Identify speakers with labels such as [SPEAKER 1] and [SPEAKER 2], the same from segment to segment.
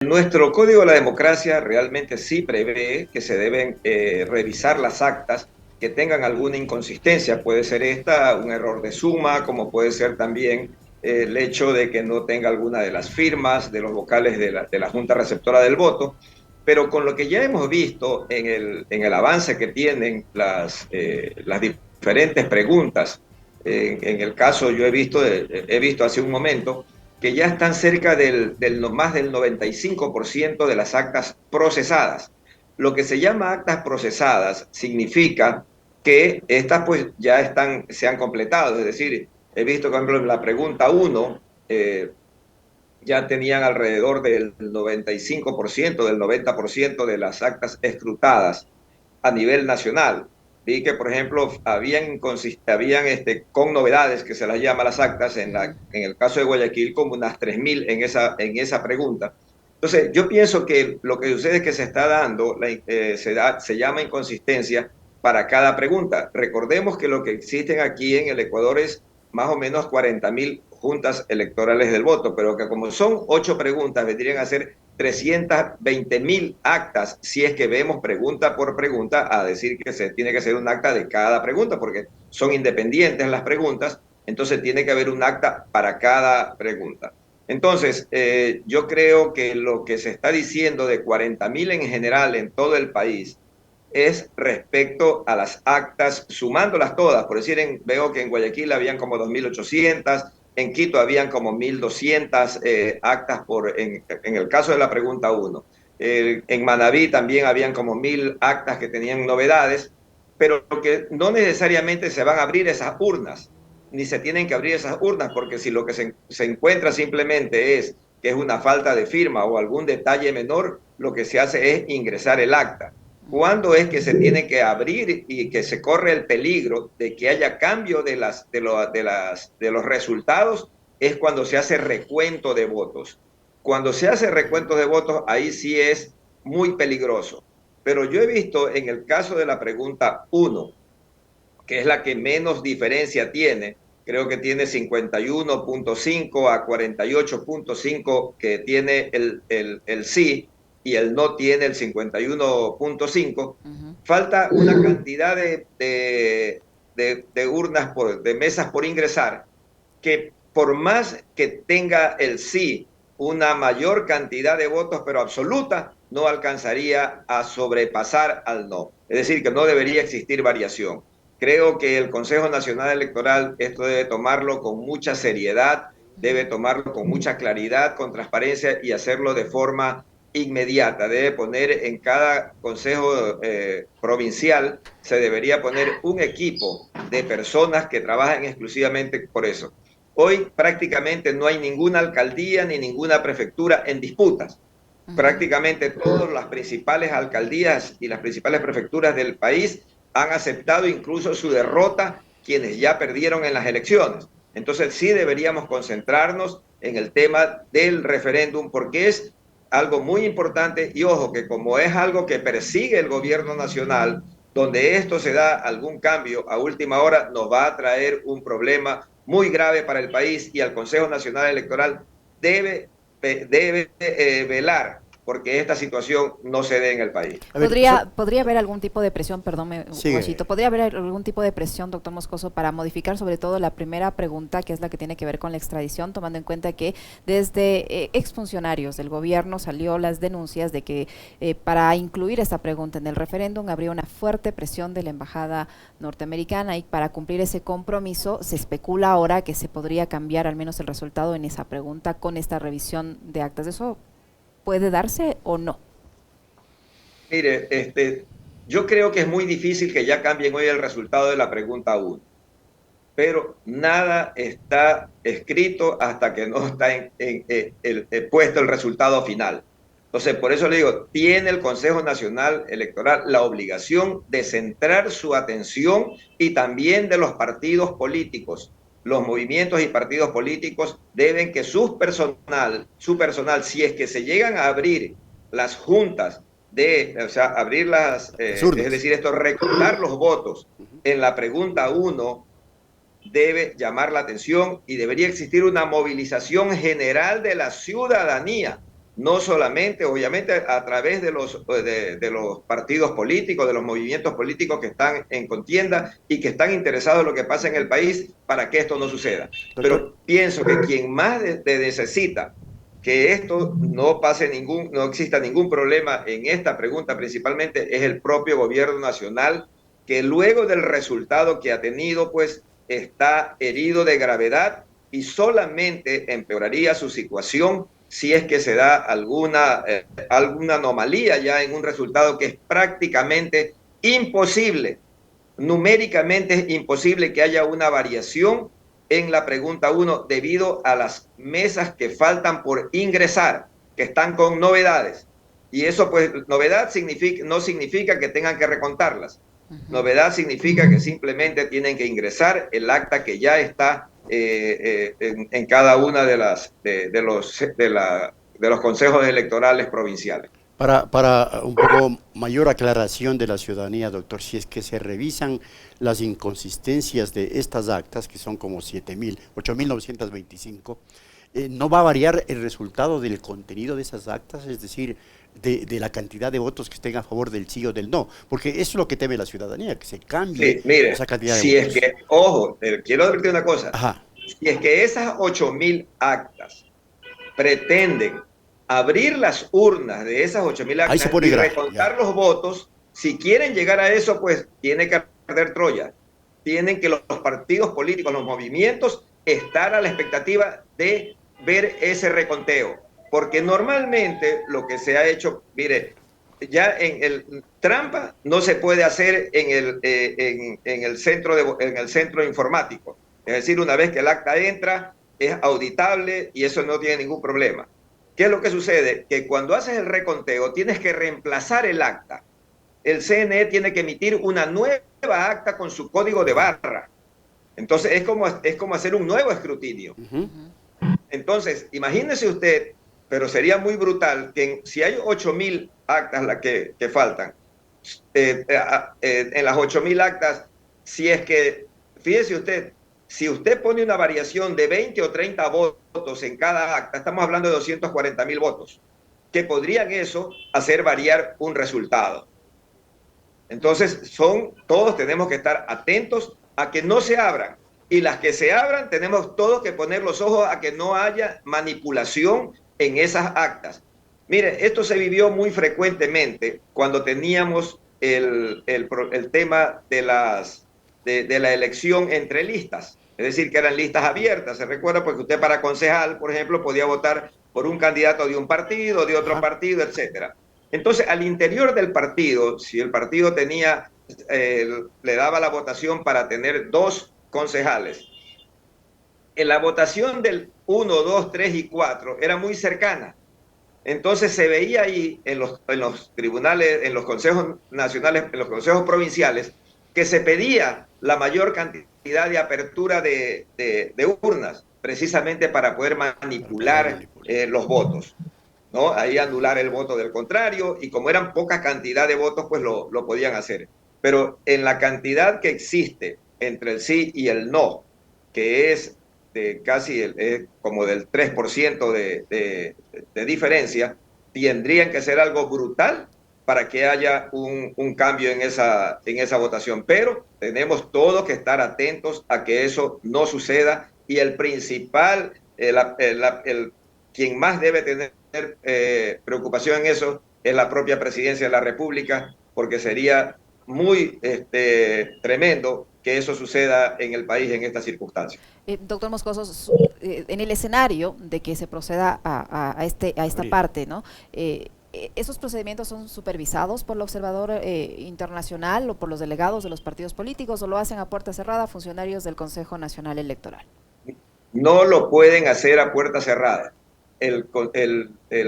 [SPEAKER 1] Nuestro Código de la Democracia realmente sí prevé que se deben revisar las actas que tengan alguna inconsistencia. Puede ser esta un error de suma, como puede ser también el hecho de que no tenga alguna de las firmas de los vocales de la Junta Receptora del Voto. Pero con lo que ya hemos visto en el avance que tienen las diferentes preguntas, en el caso yo he visto hace un momento que ya están cerca más del 95% de las actas procesadas. Lo que se llama actas procesadas significa que estas pues ya se han completado, es decir, he visto, por ejemplo, en la pregunta 1, ya tenían alrededor del 95%, del 90% de las actas escrutadas a nivel nacional. Vi que, por ejemplo, habían con novedades, que se las llama las actas, en el caso de Guayaquil, como unas 3.000 en esa pregunta. Entonces, yo pienso que lo que sucede es que se está dando, se llama inconsistencia para cada pregunta. Recordemos que lo que existen aquí en el Ecuador es más o menos 40.000 juntas electorales del voto, pero que como son 8 preguntas, vendrían a ser 320.000 actas, si es que vemos pregunta por pregunta, a decir que se tiene que hacer un acta de cada pregunta, porque son independientes las preguntas, entonces tiene que haber un acta para cada pregunta. Entonces, yo creo que lo que se está diciendo de 40.000 en general en todo el país es respecto a las actas, sumándolas todas. Por decir, veo que en Guayaquil habían como 2.800, en Quito habían como 1.200 actas en el caso de la pregunta 1. En Manabí también habían como 1.000 actas que tenían novedades, pero que no necesariamente se van a abrir esas urnas, ni se tienen que abrir esas urnas, porque si lo que se encuentra simplemente es que es una falta de firma o algún detalle menor, lo que se hace es ingresar el acta. ¿Cuándo es que se tiene que abrir y que se corre el peligro de que haya cambio de los resultados? Es cuando se hace recuento de votos. Cuando se hace recuento de votos, ahí sí es muy peligroso. Pero yo he visto en el caso de la pregunta 1, que es la que menos diferencia tiene, creo que tiene 51.5 a 48.5 que tiene el sí, y el no tiene el 51.5. Falta una cantidad de urnas, de mesas por ingresar, que por más que tenga el sí una mayor cantidad de votos, pero absoluta, no alcanzaría a sobrepasar al no. Es decir, que no debería existir variación. Creo que el Consejo Nacional Electoral esto debe tomarlo con mucha seriedad, debe tomarlo con mucha claridad, con transparencia y hacerlo de forma inmediata. Debe poner en cada consejo provincial, se debería poner un equipo de personas que trabajen exclusivamente por eso. Hoy prácticamente no hay ninguna alcaldía ni ninguna prefectura en disputas. Prácticamente todas las principales alcaldías y las principales prefecturas del país han aceptado incluso su derrota quienes ya perdieron en las elecciones. Entonces sí deberíamos concentrarnos en el tema del referéndum, porque es algo muy importante, y ojo que como es algo que persigue el gobierno nacional, donde esto se da algún cambio a última hora, nos va a traer un problema muy grave para el país, y el Consejo Nacional Electoral debe velar porque esta situación no se dé en el país.
[SPEAKER 2] A ver,
[SPEAKER 3] ¿Podría haber algún tipo de presión, perdón,
[SPEAKER 2] sigue.
[SPEAKER 3] Guachito, podría haber algún tipo de presión, doctor Moscoso, para modificar sobre todo la primera pregunta, que es la que tiene que ver con la extradición, tomando en cuenta que desde exfuncionarios del gobierno salió las denuncias de que para incluir esta pregunta en el referéndum habría una fuerte presión de la embajada norteamericana, y para cumplir ese compromiso se especula ahora que se podría cambiar al menos el resultado en esa pregunta con esta revisión de actas. ¿Eso puede darse o no?
[SPEAKER 1] Mire, yo creo que es muy difícil que ya cambien hoy el resultado de la pregunta 1, pero nada está escrito hasta que no está puesto el resultado final. Entonces, por eso le digo, tiene el Consejo Nacional Electoral la obligación de centrar su atención, y también de los partidos políticos. Los movimientos y partidos políticos deben que su personal, si es que se llegan a abrir las juntas o sea,
[SPEAKER 2] Las
[SPEAKER 1] es
[SPEAKER 2] urnas.
[SPEAKER 1] decir, recordar los votos en la pregunta 1, debe llamar la atención y debería existir una movilización general de la ciudadanía, no solamente, obviamente, a través de los partidos políticos, de los movimientos políticos que están en contienda y que están interesados en lo que pasa en el país para que esto no suceda.
[SPEAKER 2] Doctor.
[SPEAKER 1] Pero pienso que quien más necesita que esto no pase no exista ningún problema en esta pregunta principalmente es el propio gobierno nacional, que luego del resultado que ha tenido, pues está herido de gravedad y solamente empeoraría su situación si es que se da alguna anomalía ya en un resultado que es prácticamente imposible, numéricamente es imposible que haya una variación en la pregunta 1 debido a las mesas que faltan por ingresar, que están con novedades. Y eso, pues, novedad no significa que tengan que recontarlas. Novedad significa que simplemente tienen que ingresar el acta que ya está en cada una de los consejos electorales provinciales.
[SPEAKER 2] Para un poco mayor aclaración de la ciudadanía, doctor, si es que se revisan las inconsistencias de estas actas, que son como 8.925, ¿no va a variar el resultado del contenido de esas actas? Es decir, de la cantidad de votos que estén a favor del sí o del no, porque eso es lo que teme la ciudadanía, que se cambie
[SPEAKER 1] sí, mire,
[SPEAKER 2] esa cantidad de
[SPEAKER 1] si
[SPEAKER 2] votos.
[SPEAKER 1] es que, ojo, quiero advertir una cosa,
[SPEAKER 2] Ajá.
[SPEAKER 1] si es que esas 8.000 actas pretenden abrir las urnas de esas 8.000 actas y recontar los votos, si quieren llegar a eso, pues tiene que perder Troya. Tienen que los partidos políticos, los movimientos, estar a la expectativa de ver ese reconteo. Porque normalmente lo que se ha hecho, mire, ya en el trampa no se puede hacer en el centro informático. Es decir, una vez que el acta entra, es auditable y eso no tiene ningún problema. ¿Qué es lo que sucede? Que cuando haces el reconteo tienes que reemplazar el acta. El CNE tiene que emitir una nueva acta con su código de barra. Entonces es como hacer un nuevo escrutinio. Entonces, imagínese usted, pero sería muy brutal que si hay 8.000 actas que faltan, en las 8.000 actas, si es que, fíjese usted, si usted pone una variación de 20 o 30 votos en cada acta, estamos hablando de 240.000 votos, que podrían eso hacer variar un resultado. Entonces, todos tenemos que estar atentos a que no se abran. Y las que se abran, tenemos todos que poner los ojos a que no haya manipulación en esas actas. Mire, esto se vivió muy frecuentemente cuando teníamos el tema de la elección entre listas. Es decir, que eran listas abiertas. Se recuerda porque usted para concejal, por ejemplo, podía votar por un candidato de un partido, de otro partido, etcétera. Entonces, al interior del partido, si el partido tenía, le daba la votación para tener 2 concejales, en la votación del 1, 2, 3 y 4 era muy cercana. Entonces se veía ahí en los tribunales, en los consejos nacionales, en los consejos provinciales, que se pedía la mayor cantidad de apertura de urnas, precisamente para poder manipular los votos, ¿no? Ahí anular el voto del contrario, y como eran poca cantidad de votos, pues lo podían hacer. Pero en la cantidad que existe entre el sí y el no, que es de casi como del 3% de diferencia, tendrían que ser algo brutal para que haya un cambio en esa votación. Pero tenemos todos que estar atentos a que eso no suceda, y el principal, quien más debe tener preocupación en eso es la propia Presidencia de la República, porque sería muy tremendo que eso suceda en el país en estas circunstancias.
[SPEAKER 3] Doctor Moscoso, en el escenario de que se proceda a esta parte, ¿no? ¿Esos procedimientos son supervisados por el observador internacional o por los delegados de los partidos políticos, o lo hacen a puerta cerrada funcionarios del Consejo Nacional Electoral?
[SPEAKER 1] No lo pueden hacer a puerta cerrada. El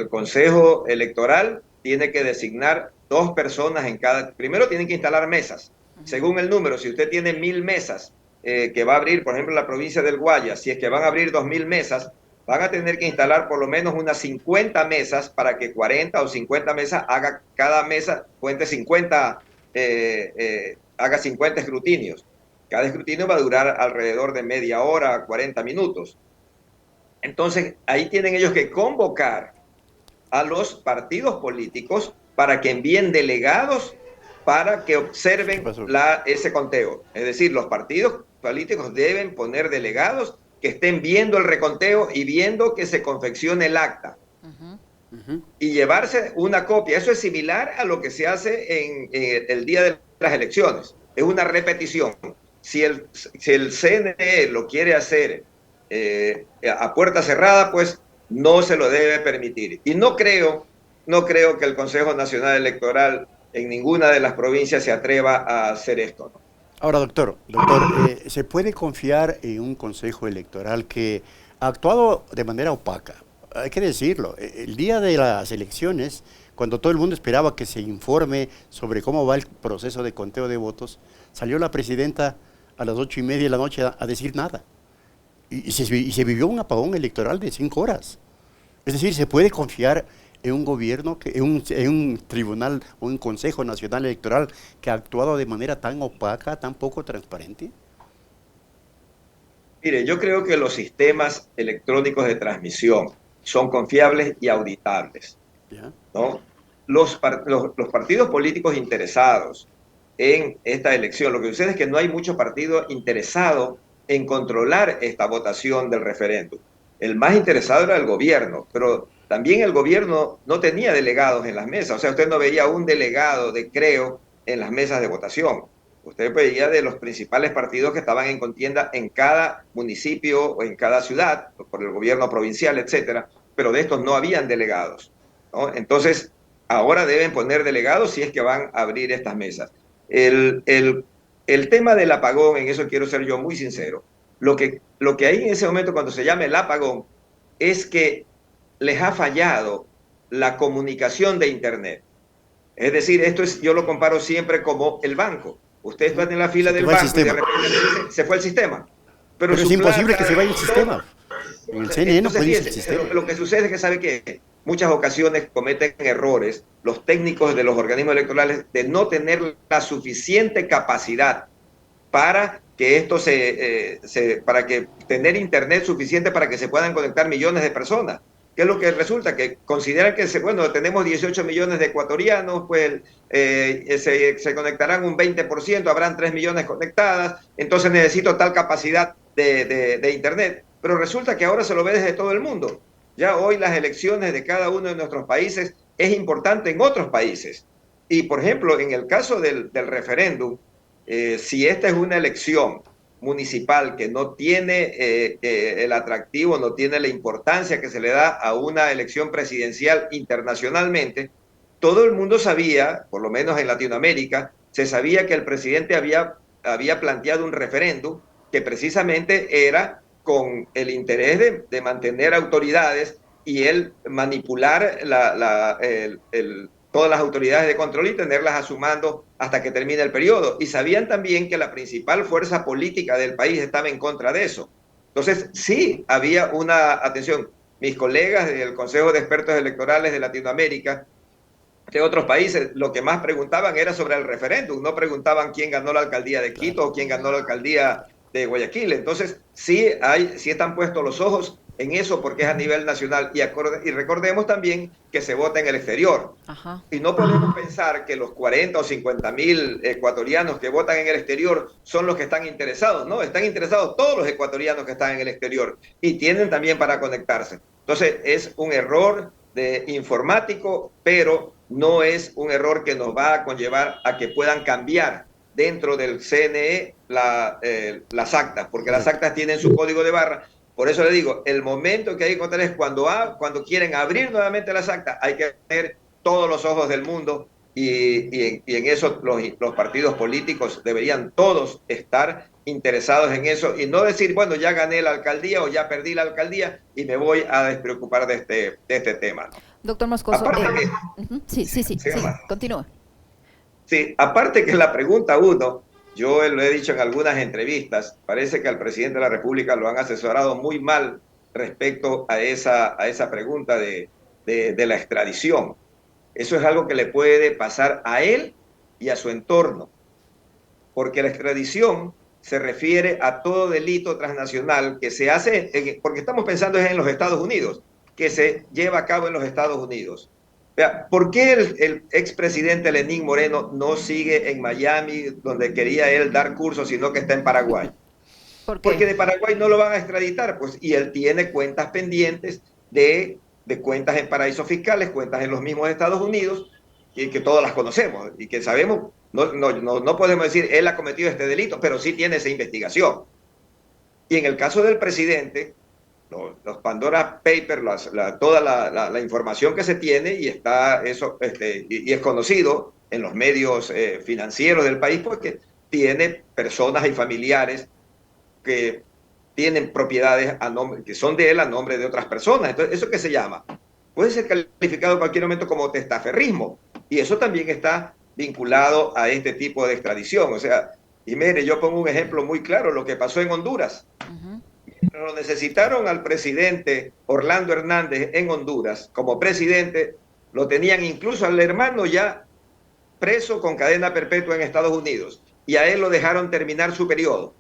[SPEAKER 1] Consejo Electoral tiene que designar 2 personas en cada. Primero tienen que instalar mesas, según el número. Si usted tiene 1.000 mesas que va a abrir, por ejemplo, en la provincia del Guayas, si es que van a abrir 2.000 mesas, van a tener que instalar por lo menos unas 50 mesas para que 40 o 50 mesas haga cada mesa, cuente 50, haga 50 escrutinios. Cada escrutinio va a durar alrededor de media hora, 40 minutos. Entonces, ahí tienen ellos que convocar a los partidos políticos para que envíen delegados para que observen ese conteo. Es decir, los partidos políticos deben poner delegados que estén viendo el reconteo y viendo que se confeccione el acta. Y llevarse una copia. Eso es similar a lo que se hace en el día de las elecciones. Es una repetición. Si el CNE lo quiere hacer a puerta cerrada, pues no se lo debe permitir. Y no creo que el Consejo Nacional Electoral en ninguna de las provincias se atreva a hacer esto, ¿no?
[SPEAKER 2] Ahora, doctor, ¿se puede confiar en un Consejo Electoral que ha actuado de manera opaca? Hay que decirlo, el día de las elecciones, cuando todo el mundo esperaba que se informe sobre cómo va el proceso de conteo de votos, salió la presidenta a las 8:30 de la noche a decir nada. Y se vivió un apagón electoral de 5 horas. Es decir, ¿se puede confiar en un gobierno, en un tribunal o un Consejo Nacional Electoral que ha actuado de manera tan opaca, tan poco transparente?
[SPEAKER 1] Mire, yo creo que los sistemas electrónicos de transmisión son confiables y auditables, ¿no? Los partidos políticos interesados en esta elección, lo que sucede es que no hay mucho partido interesado en controlar esta votación del referéndum. El más interesado era el gobierno, pero también el gobierno no tenía delegados en las mesas. O sea, usted no veía un delegado de Creo en las mesas de votación. Usted veía de los principales partidos que estaban en contienda en cada municipio o en cada ciudad, por el gobierno provincial, etcétera, pero de estos no habían delegados, ¿no? Entonces, ahora deben poner delegados si es que van a abrir estas mesas. El tema del apagón, en eso quiero ser yo muy sincero. Lo que hay en ese momento, cuando se llama el apagón, es que les ha fallado la comunicación de Internet. Es decir, yo lo comparo siempre como el banco. Usted está en la fila del banco y de repente se fue el sistema.
[SPEAKER 2] Pero es imposible que se vaya el sistema. En el CNE no puede ir el sistema.
[SPEAKER 1] Lo que sucede es que sabe que muchas ocasiones cometen errores los técnicos de los organismos electorales de no tener la suficiente capacidad para que para que tener internet suficiente para que se puedan conectar millones de personas. ¿Qué es lo que resulta? Que consideran que, tenemos 18 millones de ecuatorianos, pues se conectarán un 20%, habrán 3 millones conectadas, entonces necesito tal capacidad de Internet. Pero resulta que ahora se lo ve desde todo el mundo. Ya hoy las elecciones de cada uno de nuestros países es importante en otros países. Y, por ejemplo, en el caso del referéndum, si esta es una elección municipal que no tiene el atractivo, no tiene la importancia que se le da a una elección presidencial internacionalmente, todo el mundo sabía, por lo menos en Latinoamérica, se sabía que el presidente había planteado un referéndum que precisamente era con el interés de mantener autoridades y él manipular todas las autoridades de control y tenerlas a su mando hasta que termine el periodo. Y sabían también que la principal fuerza política del país estaba en contra de eso. Entonces, sí había una atención. Mis colegas del Consejo de Expertos Electorales de Latinoamérica, de otros países, lo que más preguntaban era sobre el referéndum. No preguntaban quién ganó la alcaldía de Quito o quién ganó la alcaldía de Guayaquil. Entonces, sí están puestos los ojos en eso porque es a nivel nacional y recordemos también que se vota en el exterior. Ajá. Y no podemos pensar que los 40 o 50 mil ecuatorianos que votan en el exterior son los que están interesados, ¿no? Están interesados todos los ecuatorianos que están en el exterior y tienen también para conectarse. Entonces es un error informático, pero no es un error que nos va a conllevar a que puedan cambiar dentro del CNE las actas, porque las actas tienen su código de barra. Por eso le digo, el momento que hay que contar es cuando quieren abrir nuevamente las actas, hay que tener todos los ojos del mundo y en eso los partidos políticos deberían todos estar interesados en eso y no decir, bueno, ya gané la alcaldía o ya perdí la alcaldía y me voy a despreocupar de este tema, ¿no?
[SPEAKER 3] Doctor Moscoso, sí, continúa.
[SPEAKER 1] Sí, aparte que la pregunta 1, yo lo he dicho en algunas entrevistas, parece que al presidente de la República lo han asesorado muy mal respecto a esa pregunta de la extradición. Eso es algo que le puede pasar a él y a su entorno, porque la extradición se refiere a todo delito transnacional que se hace, porque estamos pensando en los Estados Unidos, que se lleva a cabo en los Estados Unidos. ¿Por qué el expresidente Lenín Moreno no sigue en Miami, donde quería él dar cursos, sino que está en Paraguay?
[SPEAKER 3] ¿Por
[SPEAKER 1] Porque
[SPEAKER 3] qué?
[SPEAKER 1] de Paraguay no lo van a extraditar, pues, y él tiene cuentas pendientes de cuentas en paraísos fiscales, cuentas en los mismos Estados Unidos, y que todas las conocemos, y que sabemos, no podemos decir, él ha cometido este delito, pero sí tiene esa investigación. Y en el caso del presidente, los Pandora Papers, toda la información que se tiene y está eso, y es conocido en los medios financieros del país, porque tiene personas y familiares que tienen propiedades a nombre, que son de él a nombre de otras personas. Entonces, ¿eso qué se llama? Puede ser calificado en cualquier momento como testaferrismo. Y eso también está vinculado a este tipo de extradición. O sea, y mire, yo pongo un ejemplo muy claro, lo que pasó en Honduras. Lo necesitaron al presidente Orlando Hernández en Honduras como presidente, lo tenían incluso al hermano ya preso con cadena perpetua en Estados Unidos, y a él lo dejaron terminar su periodo.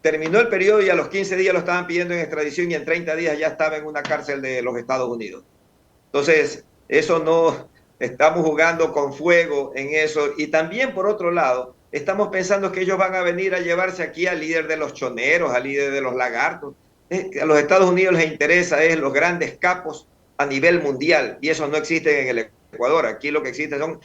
[SPEAKER 1] Terminó el periodo y a los 15 días lo estaban pidiendo en extradición, y en 30 días ya estaba en una cárcel de los Estados Unidos. Entonces, eso no, estamos jugando con fuego en eso. Y también, por otro lado, estamos pensando que ellos van a venir a llevarse aquí al líder de los choneros, al líder de los lagartos. A los Estados Unidos les interesa es los grandes capos a nivel mundial, y esos no existen en el Ecuador. Aquí lo que existen son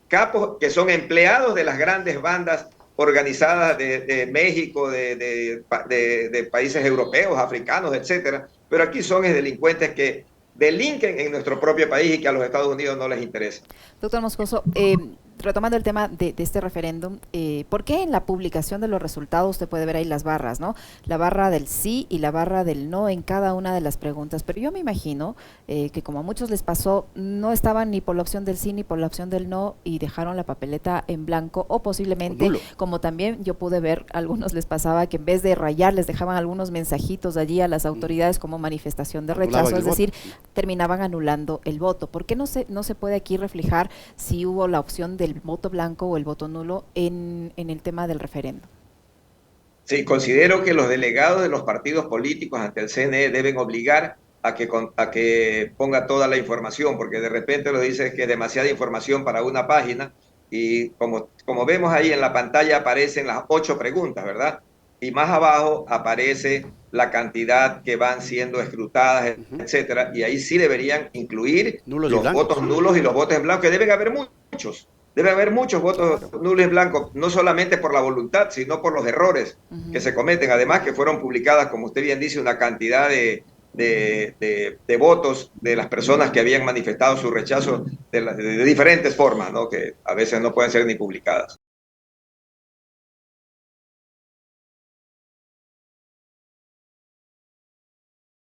[SPEAKER 1] capos que son empleados de las grandes bandas organizadas de México, de países europeos, africanos, etcétera. Pero aquí son delincuentes que delinquen en nuestro propio país y que a los Estados Unidos no les interesa.
[SPEAKER 3] Doctor Moscoso, retomando el tema de este referéndum, ¿por qué en la publicación de los resultados usted puede ver ahí las barras, ¿no? La barra del sí y la barra del no en cada una de las preguntas. Pero yo me imagino que como a muchos les pasó, no estaban ni por la opción del sí ni por la opción del no y dejaron la papeleta en blanco, o posiblemente, como también yo pude ver, a algunos les pasaba que en vez de rayar les dejaban algunos mensajitos allí a las autoridades como manifestación de rechazo, es decir, terminaban anulando el voto. ¿Por qué no se puede aquí reflejar si hubo la opción del voto blanco o el voto nulo en el tema del referéndum?
[SPEAKER 1] Sí, considero que los delegados de los partidos políticos ante el CNE deben obligar a que ponga toda la información, porque de repente lo dice que es demasiada información para una página, y como vemos ahí en la pantalla aparecen las 8 preguntas, ¿verdad? Y más abajo aparece la cantidad que van siendo escrutadas, etcétera, y ahí sí deberían incluir los votos nulos y los votos en blanco, que deben haber muchos. Debe haber muchos votos nulos y blancos, no solamente por la voluntad, sino por los errores que se cometen. Además que fueron publicadas, como usted bien dice, una cantidad de votos de las personas que habían manifestado su rechazo de diferentes formas, ¿no? Que a veces no pueden ser ni publicadas.